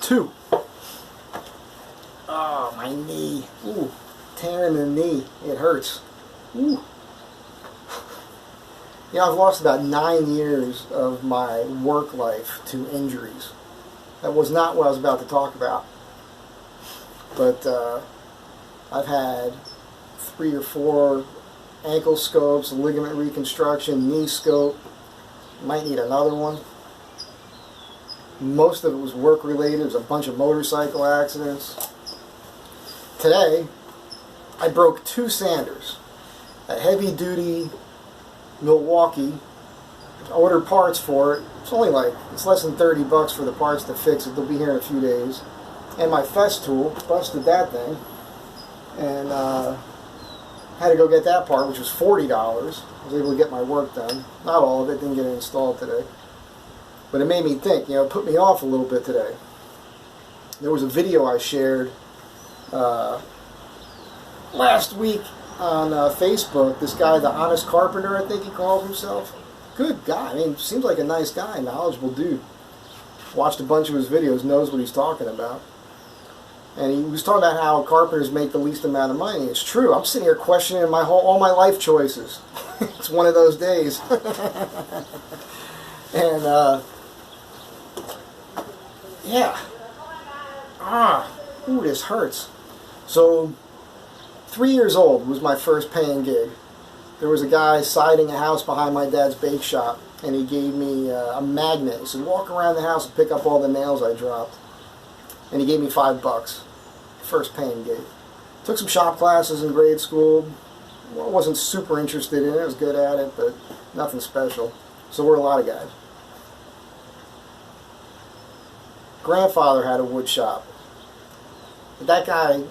2. Oh, my knee. Ooh, tearing the knee. It hurts. Ooh. You know, I've lost about 9 years of my work life to injuries. That was not what I was about to talk about. But I've had 3 or 4 ankle scopes, ligament reconstruction, knee scope. Might need another one. Most of it was work related. It was a bunch of motorcycle accidents. Today, I broke 2 sanders. A heavy duty Milwaukee. I ordered parts for it. It's less than $30 for the parts to fix it. They'll be here in a few days. And my Festool, busted that thing. And had to go get that part, which was $40. I was able to get my work done. Not all of it, didn't get it installed today. But it made me think, you know, it put me off a little bit today. There was a video I shared last week on Facebook. This guy, the Honest Carpenter, I think he calls himself. Good guy. I mean, seems like a nice guy, knowledgeable dude. Watched a bunch of his videos, knows what he's talking about. And he was talking about how carpenters make the least amount of money. It's true. I'm sitting here questioning all my life choices. It's one of those days. And yeah. Ooh, this hurts. So 3 years old was my first paying gig. There was a guy siding a house behind my dad's bake shop, and he gave me a magnet. He said, walk around the house and pick up all the nails I dropped. And he gave me $5. First paying gig. Took some shop classes in grade school. Well, wasn't super interested in it. I was good at it, but nothing special. So were a lot of guys. Grandfather had a wood shop. But that guy,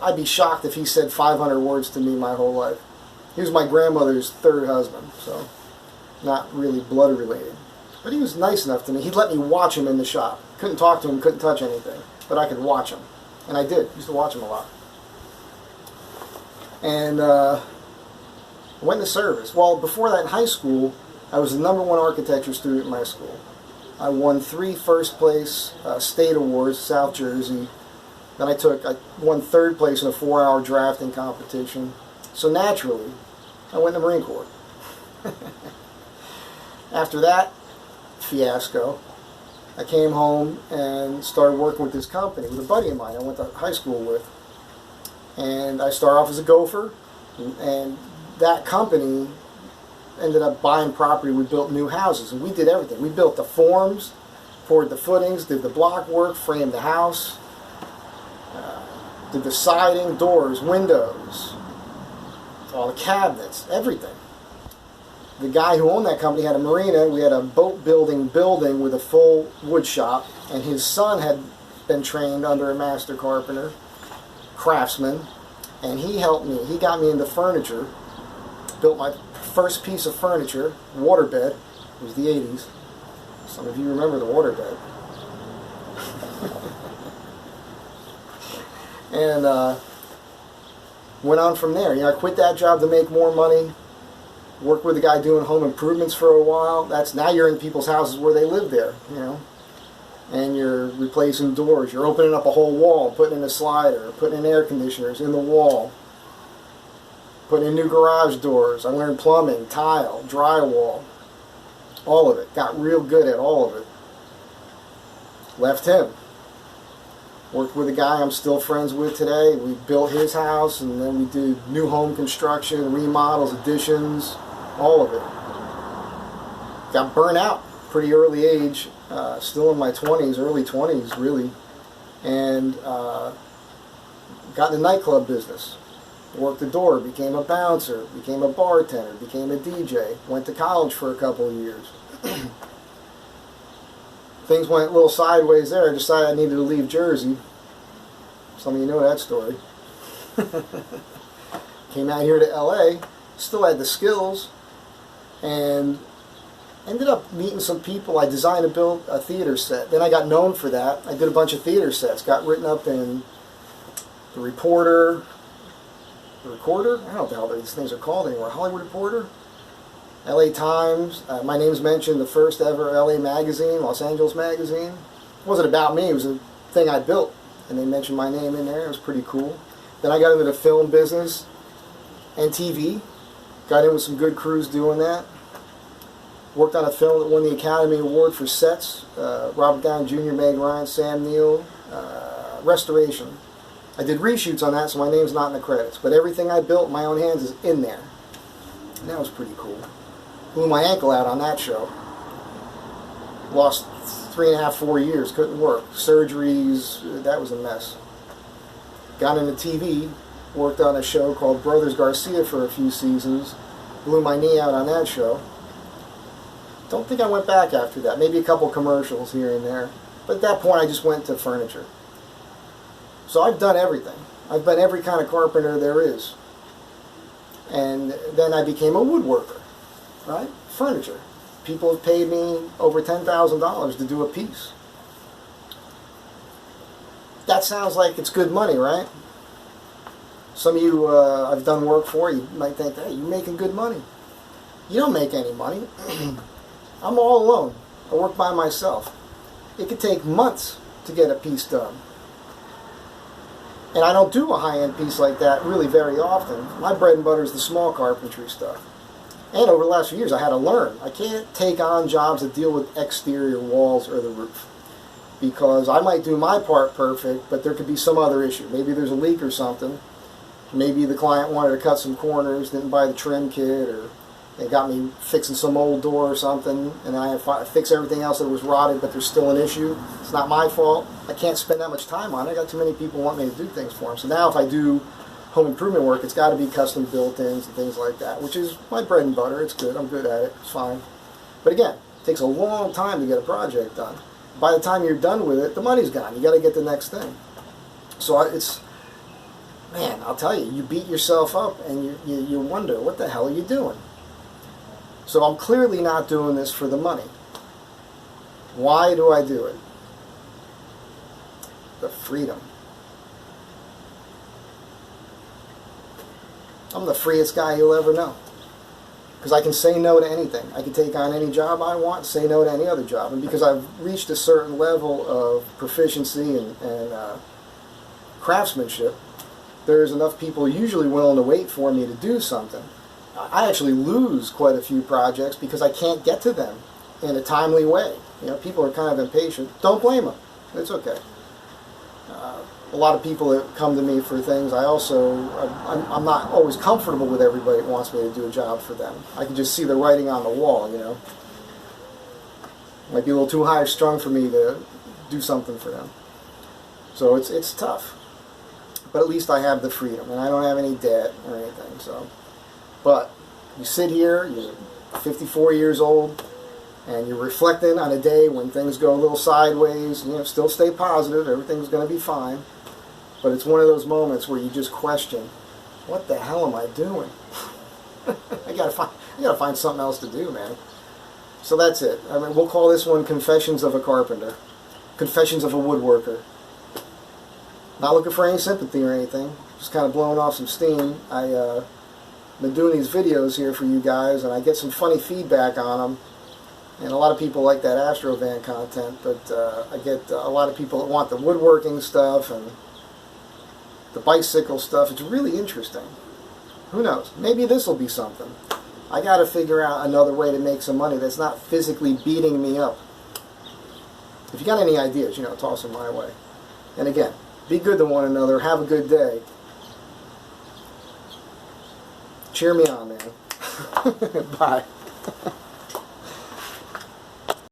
I'd be shocked if he said 500 words to me my whole life. He was my grandmother's 3rd husband, so not really blood related. But he was nice enough to me. He'd let me watch him in the shop. Couldn't talk to him, couldn't touch anything, but I could watch him. And I did. Used to watch him a lot. And I went into service. Well, before that in high school, I was the #1 architecture student in my school. I won 3 first place state awards, South Jersey. Then I won 3rd place in a 4-hour drafting competition. So naturally, I went to the Marine Corps. After that fiasco, I came home and started working with this company with a buddy of mine I went to high school with. And I started off as a gopher, and that company ended up buying property. We built new houses, and we did everything. We built the forms, poured the footings, did the block work, framed the house, did the siding, doors, windows, all the cabinets, everything. The guy who owned that company had a marina. We had a boat building with a full wood shop, and his son had been trained under a master carpenter, craftsman, and he helped me. He got me into furniture, built my first piece of furniture, waterbed. It was the 80s. Some of you remember the waterbed. And went on from there. You know, I quit that job to make more money. Worked with a guy doing home improvements for a while. Now you're in people's houses where they live there, you know. And you're replacing doors. You're opening up a whole wall, putting in a slider, putting in air conditioners in the wall, putting in new garage doors. I learned plumbing, tile, drywall, all of it. Got real good at all of it. Left him. Worked with a guy I'm still friends with today. We built his house, and then we did new home construction, remodels, additions, all of it. Got burnt out pretty early age, still in my 20s, early 20s really, and got in the nightclub business. Worked the door, became a bouncer, became a bartender, became a DJ, went to college for a couple of years. Things went a little sideways there. I decided I needed to leave Jersey. Some of you know that story. Came out here to LA, still had the skills, and ended up meeting some people. I designed and built a theater set. Then I got known for that. I did a bunch of theater sets. Got written up in The Reporter. The Recorder? I don't know what the hell these things are called anymore. Hollywood Reporter? LA Times. My name's mentioned the first ever LA magazine, Los Angeles magazine. wasn't about me. It was a thing I built, and they mentioned my name in there. It was pretty cool. Then I got into the film business and TV. Got in with some good crews doing that. Worked on a film that won the Academy Award for sets. Robert Downey Jr., Meg Ryan, Sam Neill. Restoration. I did reshoots on that, so my name's not in the credits. But everything I built in my own hands is in there. And that was pretty cool. Blew my ankle out on that show. Lost 3.5, 4 years. Couldn't work. Surgeries. That was a mess. Got into TV. Worked on a show called Brothers Garcia for a few seasons. Blew my knee out on that show. Don't think I went back after that. Maybe a couple commercials here and there. But at that point I just went to furniture. So I've done everything. I've been every kind of carpenter there is. And then I became a woodworker. Right? Furniture. People have paid me over $10,000 to do a piece. That sounds like it's good money, right? Some of you I've done work for, you might think, hey, you're making good money. You don't make any money. I'm all alone. I work by myself. It could take months to get a piece done. And I don't do a high-end piece like that really very often. My bread and butter is the small carpentry stuff. And over the last few years I had to learn. I can't take on jobs that deal with exterior walls or the roof. Because I might do my part perfect, but there could be some other issue. Maybe there's a leak or something. Maybe the client wanted to cut some corners, didn't buy the trim kit, or they got me fixing some old door or something, and I fix everything else that was rotted, but there's still an issue. It's not my fault. I can't spend that much time on it. I got too many people want me to do things for them. So now if I do home improvement work, it's got to be custom built-ins and things like that, which is my bread and butter. It's good. I'm good at it. It's fine. But again, it takes a long time to get a project done. By the time you're done with it, the money's gone. You got to get the next thing. So it's, man, I'll tell you, you beat yourself up and you wonder, what the hell are you doing? So I'm clearly not doing this for the money. Why do I do it? The freedom. I'm the freest guy you'll ever know. Because I can say no to anything. I can take on any job I want, say no to any other job. And because I've reached a certain level of proficiency and craftsmanship, there's enough people usually willing to wait for me to do something. I actually lose quite a few projects because I can't get to them in a timely way. You know, people are kind of impatient. Don't blame them. It's okay. A lot of people that come to me for things, I'm not always comfortable with everybody that wants me to do a job for them. I can just see the writing on the wall, you know. Might be a little too high strung for me to do something for them. So it's tough. But at least I have the freedom, and I don't have any debt or anything. So, but you sit here, you're 54 years old, and you're reflecting on a day when things go a little sideways. You know, still stay positive. Everything's going to be fine. But it's one of those moments where you just question, what the hell am I doing? I gotta find something else to do, man. So that's it. I mean, we'll call this one Confessions of a Carpenter. Confessions of a Woodworker. Not looking for any sympathy or anything. Just kind of blowing off some steam. I've been doing these videos here for you guys, and I get some funny feedback on them. And a lot of people like that Astrovan content, but I get a lot of people that want the woodworking stuff and the bicycle stuff. It's really interesting. Who knows? Maybe this will be something. I got to figure out another way to make some money that's not physically beating me up. If you got any ideas, you know, toss them my way. And again, be good to one another. Have a good day. Cheer me on, man. Bye.